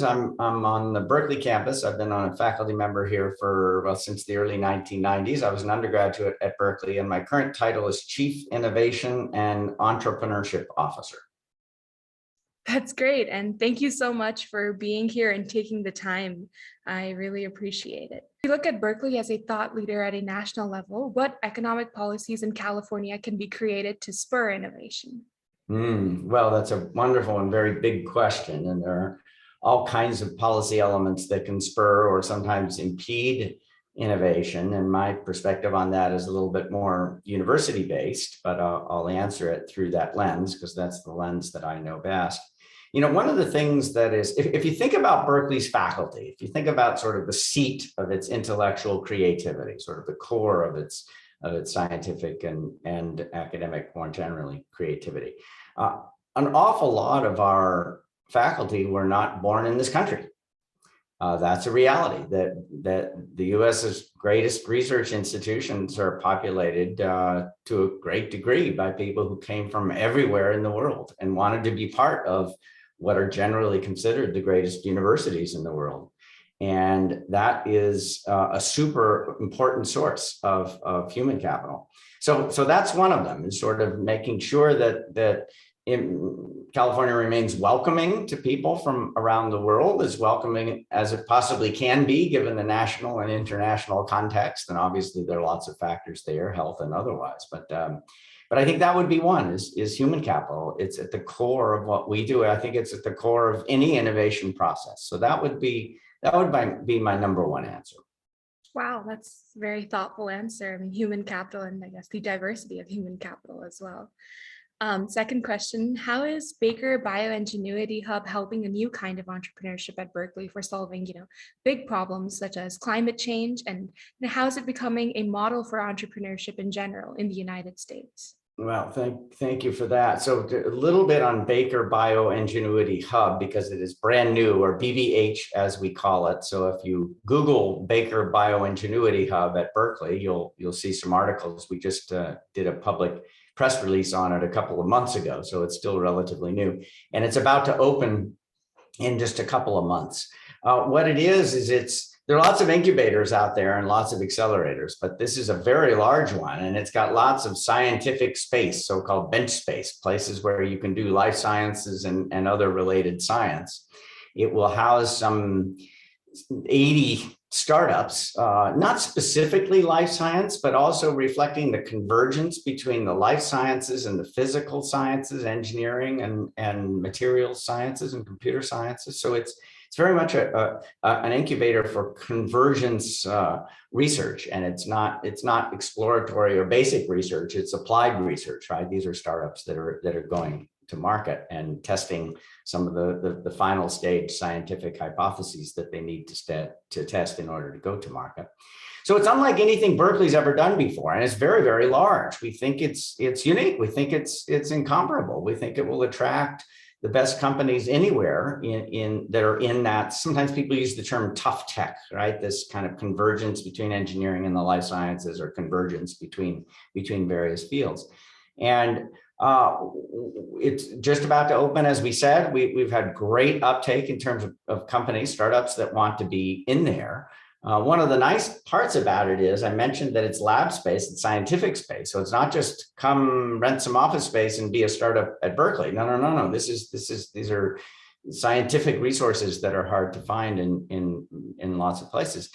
Lyons. I'm on the Berkeley campus. I've been on a faculty member here for, well, since the early 1990s. I was an undergraduate at Berkeley, and my current title is Chief Innovation and Entrepreneurship Officer. That's great. And thank you so much for being here and taking the time. I really appreciate it. If you look at Berkeley as a thought leader at a national level, what economic policies in California can be created to spur innovation? Well, that's a wonderful and very big question. And there are all kinds of policy elements that can spur or sometimes impede innovation. And my perspective on that is a little bit more university-based, but I'll answer it through that lens because that's the lens that I know best. You know, one of the things that is, if you think about Berkeley's faculty, if you think about sort of the seat of its intellectual creativity, sort of the core of its scientific and academic, more generally, creativity, an awful lot of our faculty were not born in this country. That's a reality that the US's greatest research institutions are populated to a great degree by people who came from everywhere in the world and wanted to be part of what are generally considered the greatest universities in the world. And that is a super important source of human capital. So that's one of them, is sort of making sure that California remains welcoming to people from around the world, as welcoming as it possibly can be, given the national and international context. And obviously there are lots of factors there, health and otherwise. But I think that would be one, is human capital. It's at the core of what we do. I think it's at the core of any innovation process. So that would be my number one answer. Wow, that's a very thoughtful answer. I mean, human capital and I guess the diversity of human capital as well. Second question, how is Baker BioIngenuity Hub helping a new kind of entrepreneurship at Berkeley for solving, big problems such as climate change, and how is it becoming a model for entrepreneurship in general in the United States? Well, thank you for that. So a little bit on Baker BioIngenuity Hub, because it is brand new, or BBH as we call it. So if you Google Baker BioIngenuity Hub at Berkeley, you'll see some articles. We just did a public press release on it a couple of months ago, so it's still relatively new, and it's about to open in just a couple of months. What it is there are lots of incubators out there and lots of accelerators, but this is a very large one, and it's got lots of scientific space, so-called bench space, places where you can do life sciences and other related science. It will house some 80 startups, not specifically life science, but also reflecting the convergence between the life sciences and the physical sciences, engineering and materials sciences and computer sciences. So it's very much an incubator for convergence research, and it's not exploratory or basic research. It's applied research, right? These are startups that are going to market and testing some of the final stage scientific hypotheses that they need to test in order to go to market. So it's unlike anything Berkeley's ever done before, and it's very, very large. We think it's unique. We think it's incomparable. We think it will attract the best companies anywhere that are in that. Sometimes people use the term tough tech, right? This kind of convergence between engineering and the life sciences, or convergence between various fields. And it's just about to open, as we said. We've had great uptake in terms of companies, startups that want to be in there. One of the nice parts about it is, I mentioned that it's lab space, it's scientific space. So it's not just come rent some office space and be a startup at Berkeley. No. These are scientific resources that are hard to find in lots of places.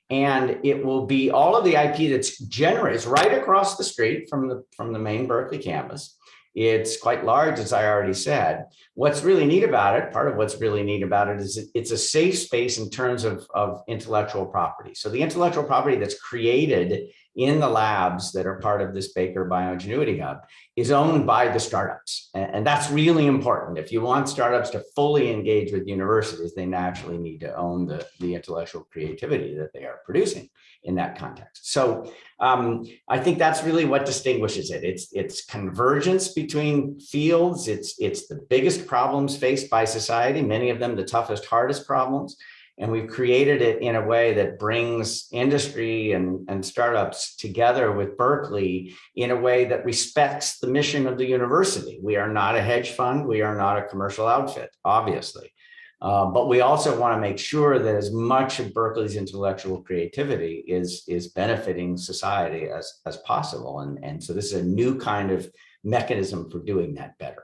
And it will be all of the IP that's generated. It's right across the street from the main Berkeley campus. It's quite large, as I already said. What's really neat about it, part of what's really neat about it, is it's a safe space in terms of intellectual property. So the intellectual property that's created in the labs that are part of this Baker BioIngenuity Hub is owned by the startups. And that's really important. If you want startups to fully engage with universities, they naturally need to own the intellectual creativity that they are producing in that context. So I think that's really what distinguishes it. It's convergence between fields. It's the biggest problems faced by society, many of them the toughest, hardest problems. And we've created it in a way that brings industry and startups together with Berkeley in a way that respects the mission of the university. We are not a hedge fund. We are not a commercial outfit, obviously. But we also want to make sure that as much of Berkeley's intellectual creativity is benefiting society as possible. And so this is a new kind of mechanism for doing that better.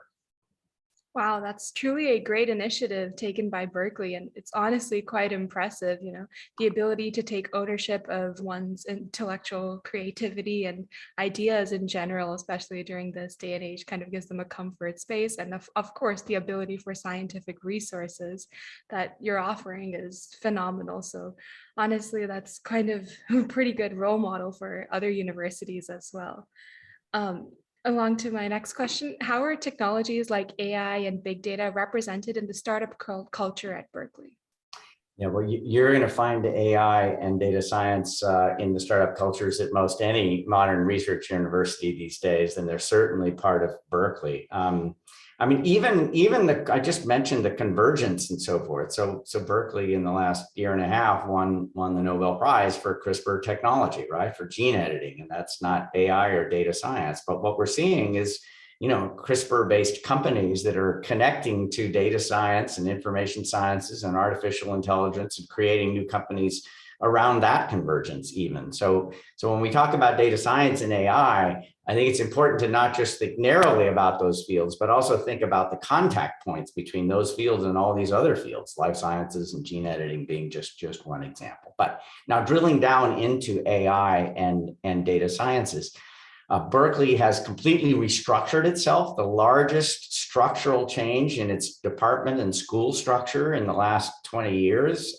Wow, that's truly a great initiative taken by Berkeley, and it's honestly quite impressive, the ability to take ownership of one's intellectual creativity and ideas in general, especially during this day and age, kind of gives them a comfort space. And of course, the ability for scientific resources that you're offering is phenomenal. So honestly, that's kind of a pretty good role model for other universities as well. Along to my next question, how are technologies like AI and big data represented in the startup culture at Berkeley? Yeah, well, you're going to find AI and data science in the startup cultures at most any modern research university these days, and they're certainly part of Berkeley. I mean, even I just mentioned the convergence and so forth. So Berkeley in the last year and a half won the Nobel Prize for CRISPR technology, right, for gene editing, and that's not AI or data science. But what we're seeing is, CRISPR-based companies that are connecting to data science and information sciences and artificial intelligence and creating new companies around that convergence even. So when we talk about data science and AI, I think it's important to not just think narrowly about those fields, but also think about the contact points between those fields and all these other fields, life sciences and gene editing being just one example. But now drilling down into AI and data sciences, Berkeley has completely restructured itself. The largest structural change in its department and school structure in the last 20 years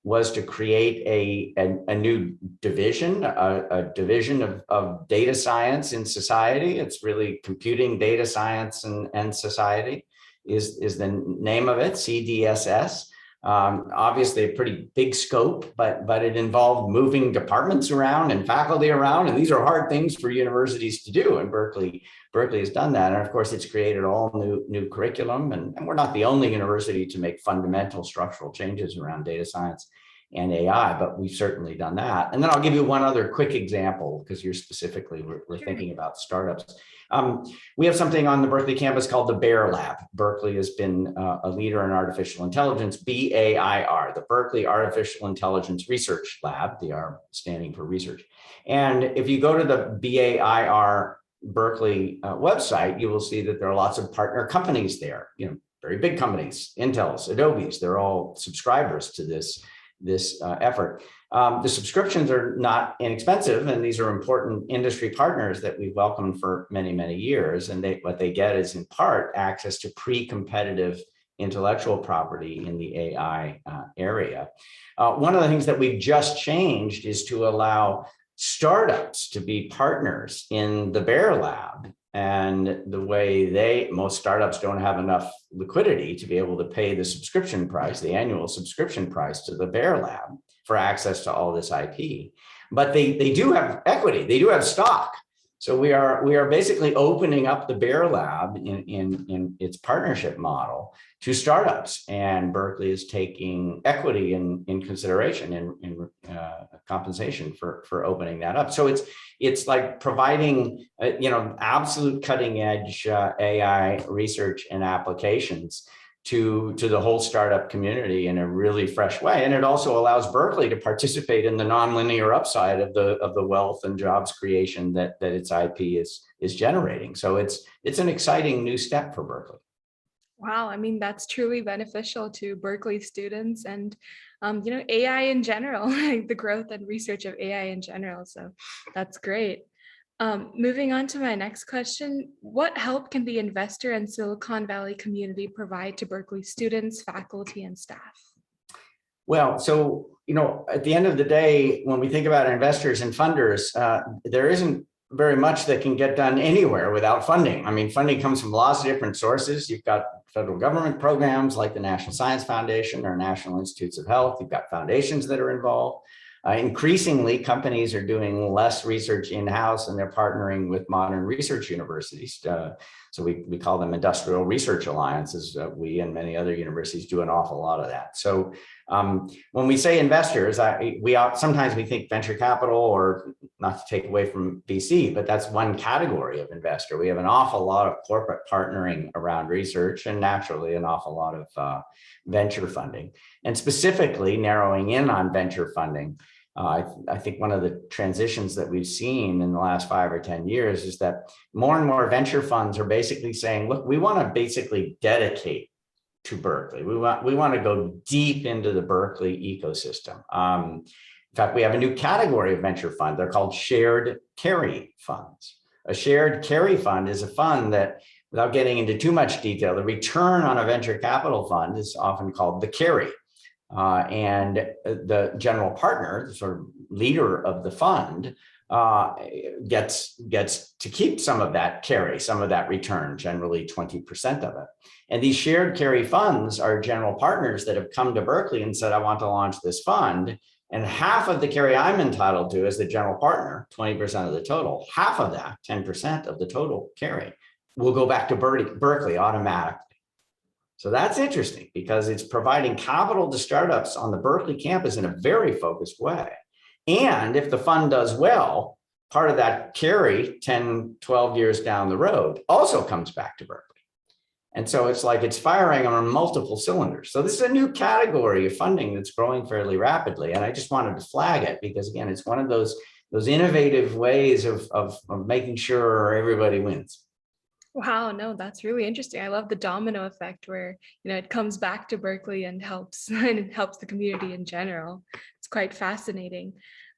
was to create a new division, a division of data science in society. It's really computing, data science, and society is the name of it, CDSS. Obviously a pretty big scope, but it involved moving departments around and faculty around, and these are hard things for universities to do, and Berkeley has done that. And of course, it's created all new curriculum, and we're not the only university to make fundamental structural changes around data science and AI, but we've certainly done that. And then I'll give you one other quick example, because you're specifically, we're thinking about startups. We have something on the Berkeley campus called the BEAR Lab. Berkeley has been a leader in artificial intelligence, BAIR, the Berkeley Artificial Intelligence Research Lab, the R standing for research. And if you go to the BAIR Berkeley website, you will see that there are lots of partner companies there, very big companies, Intel's, Adobe's, they're all subscribers to this effort. The subscriptions are not inexpensive, and these are important industry partners that we've welcomed for many, many years. And what they get is in part access to pre-competitive intellectual property in the AI area. One of the things that we've just changed is to allow startups to be partners in the BEAR Lab. And the way most startups don't have enough liquidity to be able to pay the subscription price, the annual subscription price to the BEAR Lab for access to all this IP. But they do have equity, they do have stock. So we are basically opening up the BEAR Lab in its partnership model to startups, and Berkeley is taking equity in consideration in compensation for opening that up. So it's like providing absolute cutting edge AI research and applications to the whole startup community in a really fresh way. And it also allows Berkeley to participate in the nonlinear upside of the wealth and jobs creation that its IP is generating. So it's an exciting new step for Berkeley. Wow, I mean, that's truly beneficial to Berkeley students and AI in general, like the growth and research of AI in general. So that's great. Moving on to my next question, what help can the investor and Silicon Valley community provide to Berkeley students, faculty, and staff? Well, so, at the end of the day, when we think about investors and funders, there isn't very much that can get done anywhere without funding. I mean, funding comes from lots of different sources. You've got federal government programs like the National Science Foundation or National Institutes of Health. You've got foundations that are involved. Increasingly, companies are doing less research in-house and they're partnering with modern research universities. So we call them industrial research alliances. We and many other universities do an awful lot of that. So when we say investors, sometimes we think venture capital, or not to take away from VC, but that's one category of investor. We have an awful lot of corporate partnering around research, and naturally an awful lot of venture funding. And specifically narrowing in on venture funding, I think one of the transitions that we've seen in the last 5 or 10 years is that more and more venture funds are basically saying, look, we want to basically dedicate to Berkeley. We want to go deep into the Berkeley ecosystem. In fact, we have a new category of venture fund. They're called shared carry funds. A shared carry fund is a fund that, without getting into too much detail, the return on a venture capital fund is often called the carry. And the general partner, the sort of leader of the fund, gets to keep some of that carry, some of that return, generally 20% of it. And these shared carry funds are general partners that have come to Berkeley and said, I want to launch this fund. And half of the carry I'm entitled to as the general partner, 20% of the total, half of that, 10% of the total carry, will go back to Berkeley automatically. So that's interesting because it's providing capital to startups on the Berkeley campus in a very focused way. And if the fund does well, part of that carry 10, 12 years down the road also comes back to Berkeley. And so it's like it's firing on multiple cylinders. So this is a new category of funding that's growing fairly rapidly. And I just wanted to flag it because, again, it's one of those innovative ways of making sure everybody wins. Wow, no, that's really interesting. I love the domino effect where, it comes back to Berkeley and helps the community in general. It's quite fascinating.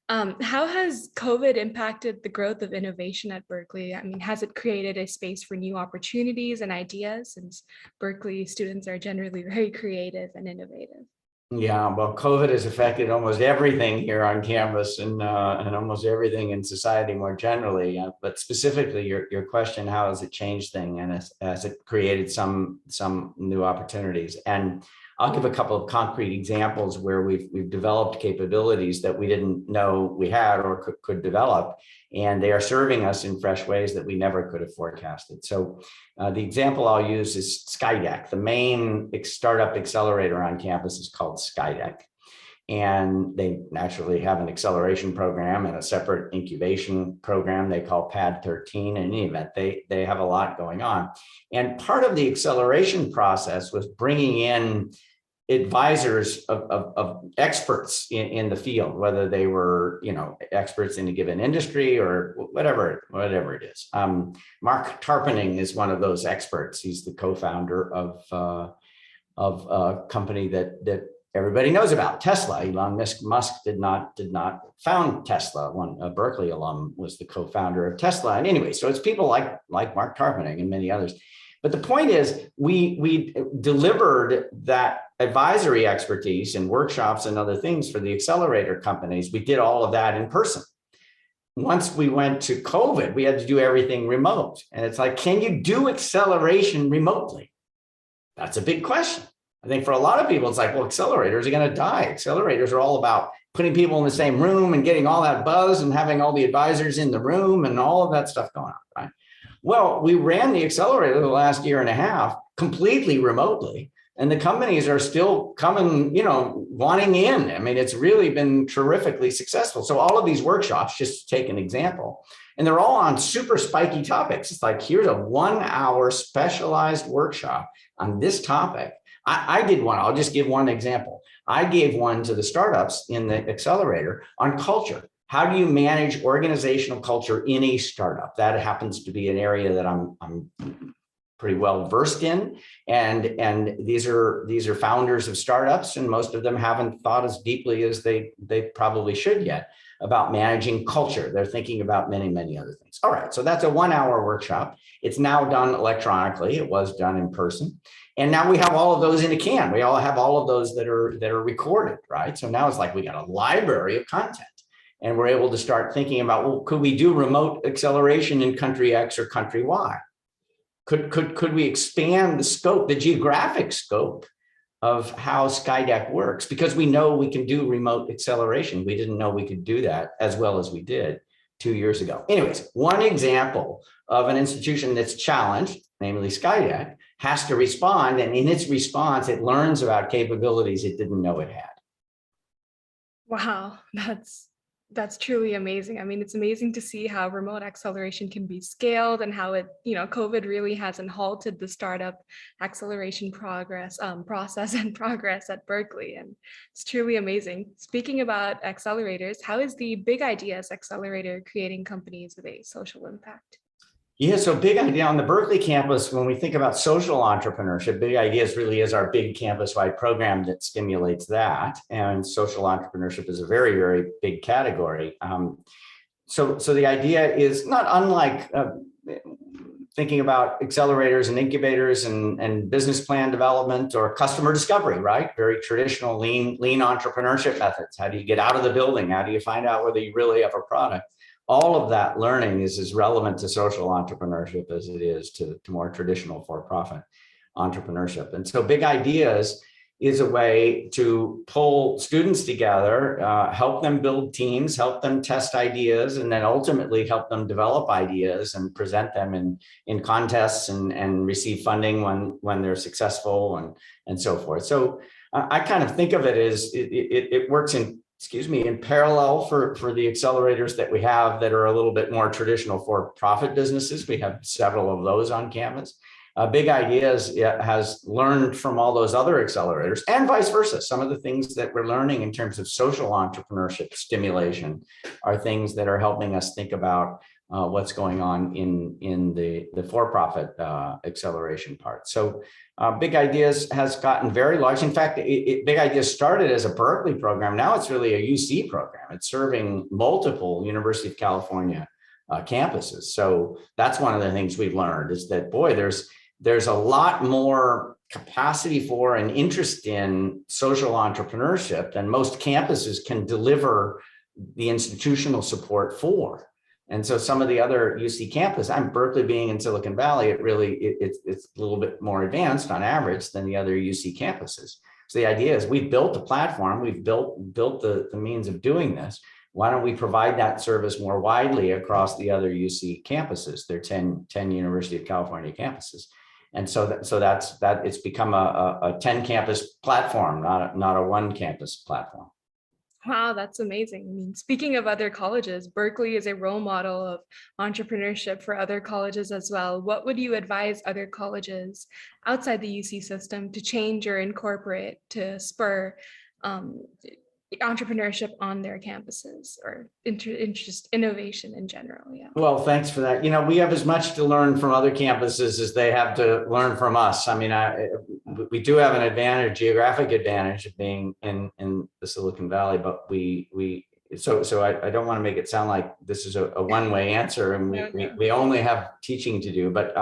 How has COVID impacted the growth of innovation at Berkeley? I mean, has it created a space for new opportunities and ideas, since Berkeley students are generally very creative and innovative? Yeah, well, COVID has affected almost everything here on campus and almost everything in society more generally. But specifically, your question, how has it changed things, and has it created some new opportunities? And I'll give a couple of concrete examples where we've developed capabilities that we didn't know we had or could develop, and they are serving us in fresh ways that we never could have forecasted. So the example I'll use is Skydeck. The main startup accelerator on campus is called Skydeck. And they naturally have an acceleration program and a separate incubation program they call Pad 13. In any event, they have a lot going on. And part of the acceleration process was bringing in advisors of experts in the field, whether they were, experts in a given industry or whatever it is. Mark Tarpenning is one of those experts. He's the co-founder of a company that everybody knows about, Tesla. Elon Musk did not found Tesla. A Berkeley alum was the co-founder of Tesla. And anyway, so it's people like Mark Tarpenning and many others. But the point is, we delivered that advisory expertise and workshops and other things for the accelerator companies. We did all of that in person. Once we went to COVID, we had to do everything remote. And it's like, can you do acceleration remotely? That's a big question. I think for a lot of people, it's like, well, accelerators are going to die. Accelerators are all about putting people in the same room and getting all that buzz and having all the advisors in the room and all of that stuff going on, right? Well, we ran the accelerator the last year and a half completely remotely, and the companies are still coming, wanting in. I mean, it's really been terrifically successful. So all of these workshops, just to take an example, and they're all on super spiky topics. It's like, here's a 1-hour specialized workshop on this topic. I did one. I'll just give one example. I gave one to the startups in the accelerator on culture. How do you manage organizational culture in a startup? That happens to be an area that I'm pretty well versed in. And these are founders of startups, and most of them haven't thought as deeply as they probably should yet about managing culture. They're thinking about many, many other things. All right, so that's a 1-hour workshop. It's now done electronically. It was done in person. And now we have all of those in a can. We all have all of those that are recorded, right? So now it's like we got a library of content, and we're able to start thinking about, well, could we do remote acceleration in country X or country Y? Could we expand the scope, the geographic scope of how Skydeck works, because we know we can do remote acceleration. We didn't know we could do that as well as we did 2 years ago. Anyways, one example of an institution that's challenged, namely Skydeck, has to respond, and in its response, it learns about capabilities it didn't know it had. Wow, that's truly amazing. I mean, it's amazing to see how remote acceleration can be scaled and how it, COVID really hasn't halted the startup acceleration process and progress at Berkeley. And it's truly amazing. Speaking about accelerators, how is the Big Ideas Accelerator creating companies with a social impact? Yeah, so Big Idea on the Berkeley campus, when we think about social entrepreneurship, Big Ideas really is our big campus-wide program that stimulates that. And social entrepreneurship is a very, very big category. So the idea is not unlike thinking about accelerators and incubators and business plan development or customer discovery, right? Very traditional lean entrepreneurship methods. How do you get out of the building? How do you find out whether you really have a product? All of that learning is as relevant to social entrepreneurship as it is to more traditional for-profit entrepreneurship. And so Big Ideas is a way to pull students together, help them build teams, help them test ideas, and then ultimately help them develop ideas and present them in contests and receive funding when they're successful and so forth. So I kind of think of it as it works in parallel for the accelerators that we have that are a little bit more traditional for-profit businesses. We have several of those on campus. Big Ideas has learned from all those other accelerators and vice versa. Some of the things that we're learning in terms of social entrepreneurship stimulation are things that are helping us think about what's going on in the for-profit acceleration part. So Big Ideas has gotten very large. In fact, Big Ideas started as a Berkeley program. Now it's really a UC program. It's serving multiple University of California campuses. So that's one of the things we've learned is that, boy, there's a lot more capacity for and interest in social entrepreneurship than most campuses can deliver the institutional support for. And so some of the other UC campus, Berkeley being in Silicon Valley, it's a little bit more advanced on average than the other UC campuses. So the idea is we've built a platform, we've built the means of doing this. Why don't we provide that service more widely across the other UC campuses? There are 10 University of California campuses. And so that's it's become a 10 campus platform, not a one campus platform. Wow, that's amazing. I mean, speaking of other colleges, Berkeley is a role model of entrepreneurship for other colleges as well. What would you advise other colleges outside the UC system to change or incorporate to spur entrepreneurship on their campuses or interest innovation in general? Yeah. Well, thanks for that. We have as much to learn from other campuses as they have to learn from us. I mean, we do have an advantage, geographic advantage of being in the Silicon Valley, but so I don't want to make it sound like this is a one-way answer and we only have teaching to do, but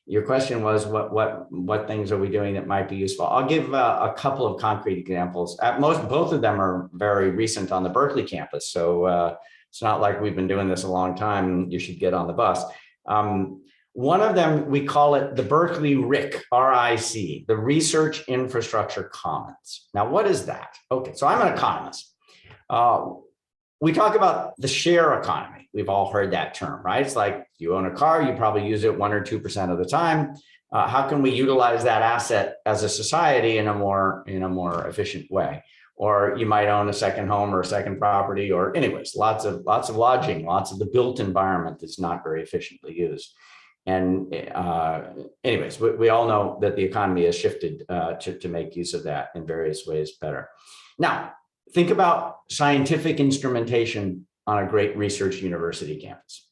your question was what things are we doing that might be useful? I'll give a couple of concrete examples. Both of them are very recent on the Berkeley campus. So it's not like we've been doing this a long time. You should get on the bus. One of them, we call it the Berkeley RIC, R-I-C, the Research Infrastructure Commons. Now, what is that? Okay, so I'm an economist. We talk about the share economy. We've all heard that term, right? It's like you own a car, you probably use it 1 or 2% of the time. How can we utilize that asset as a society in a more efficient way? Or you might own a second home or a second property, or anyways, lots of lodging, lots of the built environment that's not very efficiently used. And anyways, we all know that the economy has shifted to make use of that in various ways better. Now, think about scientific instrumentation on a great research university campus.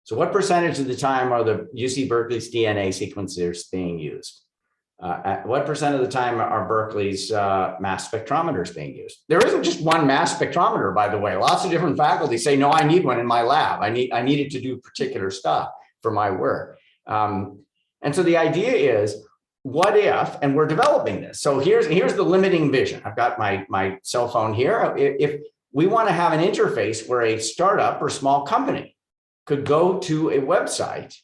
So what percentage of the time are the UC Berkeley's DNA sequencers being used? What percent of the time are Berkeley's mass spectrometers being used? There isn't just one mass spectrometer, by the way. Lots of different faculty say, no, I need one in my lab. I need it to do particular stuff for my work. And so the idea is, what if, and we're developing this. So here's the limiting vision. I've got my cell phone here. If we want to have an interface where a startup or small company could go to a website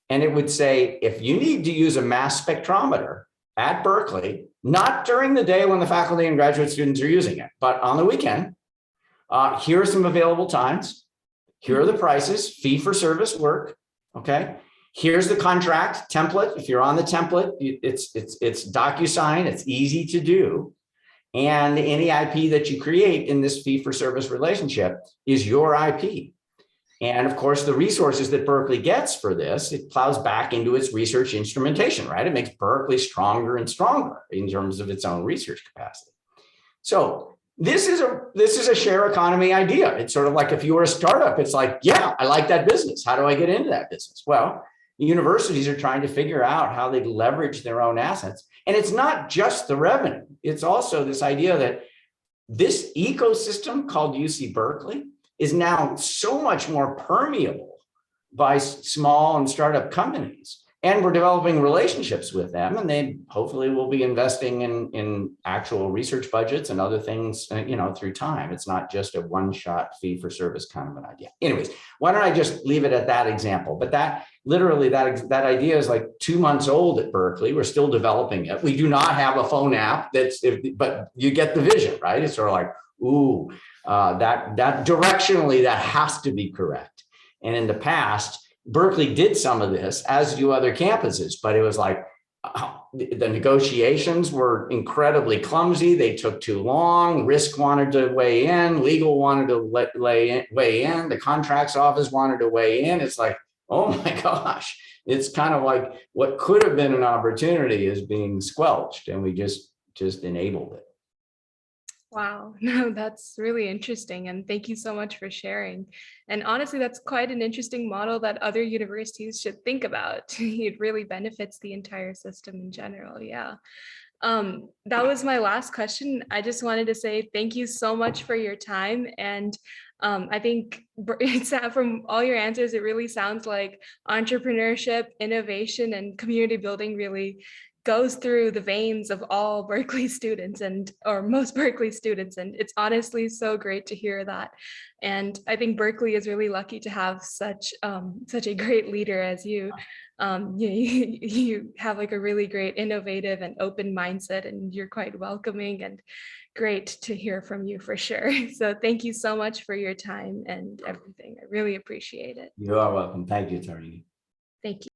and it would say, if you need to use a mass spectrometer, at Berkeley, not during the day when the faculty and graduate students are using it, but on the weekend. Here are some available times. Here are the prices, fee for service work, okay? Here's the contract template. If you're on the template, it's DocuSign, it's easy to do. And any IP that you create in this fee for service relationship is your IP. And of course, the resources that Berkeley gets for this, it plows back into its research instrumentation, right? It makes Berkeley stronger and stronger in terms of its own research capacity. So this is a share economy idea. It's sort of like if you were a startup, it's like, yeah, I like that business. How do I get into that business? Well, universities are trying to figure out how they leverage their own assets. And it's not just the revenue. It's also this idea that this ecosystem called UC Berkeley is now so much more permeable by small and startup companies. And we're developing relationships with them, and they hopefully will be investing in actual research budgets and other things, through time. It's not just a one-shot fee-for-service kind of an idea. Anyways, why don't I just leave it at that example? But that literally, that idea is like 2 months old at Berkeley. We're still developing it. We do not have a phone app but you get the vision, right? It's sort of like, ooh, that directionally that has to be correct. And in the past, Berkeley did some of this, as do other campuses, but it was like the negotiations were incredibly clumsy. They took too long. Risk wanted to weigh in. Legal wanted to weigh in. The contracts office wanted to weigh in. It's like, oh my gosh, it's kind of like what could have been an opportunity is being squelched, and we just enabled it. Wow, no, that's really interesting. And thank you so much for sharing. And honestly, that's quite an interesting model that other universities should think about. It really benefits the entire system in general. Yeah. That was my last question. I just wanted to say thank you so much for your time. And I think from all your answers, it really sounds like entrepreneurship, innovation, and community building really goes through the veins of all Berkeley students or most Berkeley students. And it's honestly so great to hear that. And I think Berkeley is really lucky to have such a great leader as you. You have like a really great innovative and open mindset, and you're quite welcoming, and great to hear from you for sure. So thank you so much for your time and everything. I really appreciate it. You are welcome. Thank you, Taarini. Thank you.